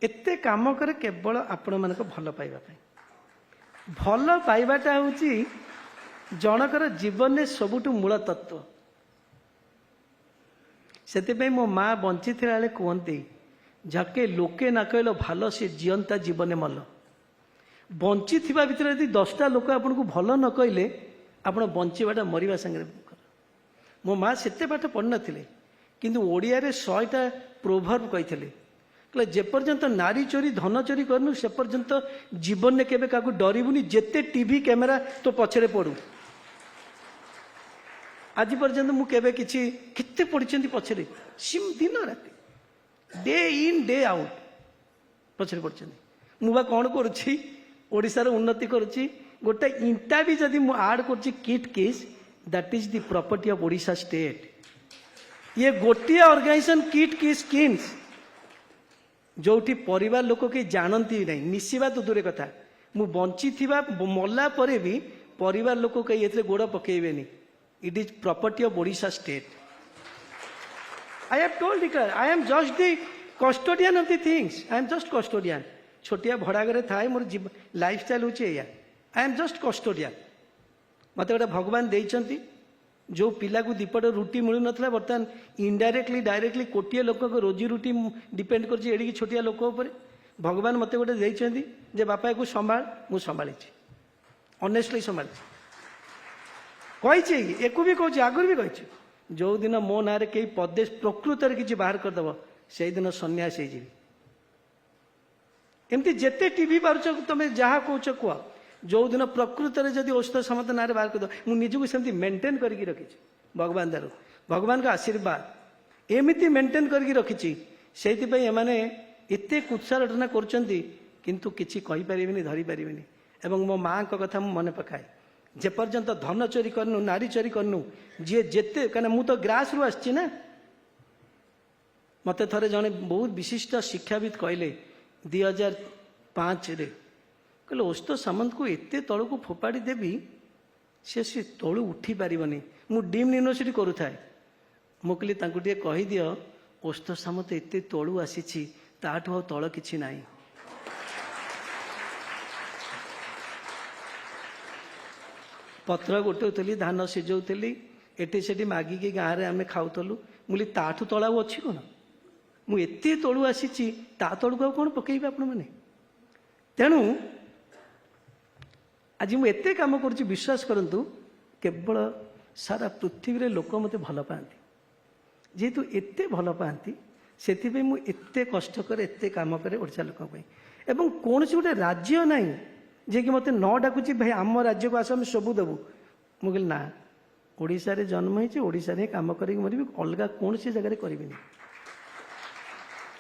एते काम करे केवल आपण मान भल पाइबा भल पाइबाटा हूँ जनकर जीवन में सबुठ मूल तत्व से मो माँ बंची बेले कहते झके लोके न कहल भल से जीवंता जीवन मल बंची भितर यदि 10टा लोक आपन को भल न कहले आपण बंचीबाटा मरवा संगे मो माँ से पाठ पढ़ नथिले किंतु ओडिया रे 100टा प्रोभर्ब कही जेपर्यंत नारी चोरी धन चोरी करनु से पर्यंत जीवन में केबे काकू डरबुनी जेते टीवी कैमेरा तो पछरे पड़ू आज पर्यंत मु केबे किछि केते पढ़िचंती पछरे सिम दिन राति डे इन डे आउट पछरे पढ़िचंती मु बा कोन करूछि ओडिसा रे उन्नति करूछि गोटे इंटा भी जदि मु ऐड करूछि KIIT KISS that is the property of Odisha state ये गोटे ऑर्गेनाइजेशन किट केस स्कीम्स जोठी परिवार लोक के जानती नहीं मिसिबा तो दूर कथा मु बंची थिबा मल्ला परे भी परिवार लोक कहीं एथरे गोड़ पकेबेनी it is property of Odisha state I have told it I am just the custodian of the things I am just custodian छोटिया भड़ा घरे थाए मोर लाइफ स्टाइल होची एया आई एम जस्ट कस्टोडियन मते गोटे भगवान देइचंती जो पिला को दीपट रुटी मिलू ना बर्तमान इनडायरेक्टली डायरेक्टली कोटिए लोक रोजी रुटी डिपेंड कर छोटिया लोक भगवान मत गोटे देइचंती जे बापा को संभाल मु संभाली ऑनेस्टली संभाली कही एको भी कहूँ आगुरी भी कही जो दिन मो ना कई पदे प्रकृत किसी बाहर करदेव से दिन सन्यास हो एमती जिते टीवी पार्छ तुम जहाँ कौच कह जो दिन प्रकृत में जब औषध समत ना बाहर कर मुझे सेमती मेंटेन करके रखी भगवान दारू भगवान का आशीर्वाद एमती मेंटेन करके रखी से एते कुत्सारटना किंतु किसी कहींपारे धरी पारे एवं मो माँ का कथा मन पकाए जेपर्यंत धन चोरी करनु नारी चोरी करनु जी जेते कहीं मु तो ग्रास रु आसी ना मत थे जड़े बहुत विशिष्ट शिक्षाविद कहले 2005 रे कहले औषध सामंत को एते तल को फोपाड़ी देवी से तलू उठी पारनी मु डीम यूनिवर्सिटी करूए मु कहली कहीदि औषध सामंत एते तलू आसी ताठू तल किछि नाई पत्र गोटौली धान सिझौली एटी सेठी मागिकी गाँव में आम खाऊलु मुझे ताठू तला अच्छी कौन मुझे तलू आसी ता तलू आ कौन पकईबे आपण मैंने तेणु आज मुझे कम कर विश्वास करंतु केवल सारा पृथ्वी रे लोक मत भल पाती जेहेतु एते भल पाती से एते कष्ट करे एते काम करे ओडिशा लोक एवं कौन गोटे राज्य नाई जे कि मत न डाकुची भाई आम राज्य को आस आम सबू देवु मुझे ना ओडिशा रे जन्म होती ओडिशा रे काम करी मरबी अलग कौन सी जगह करी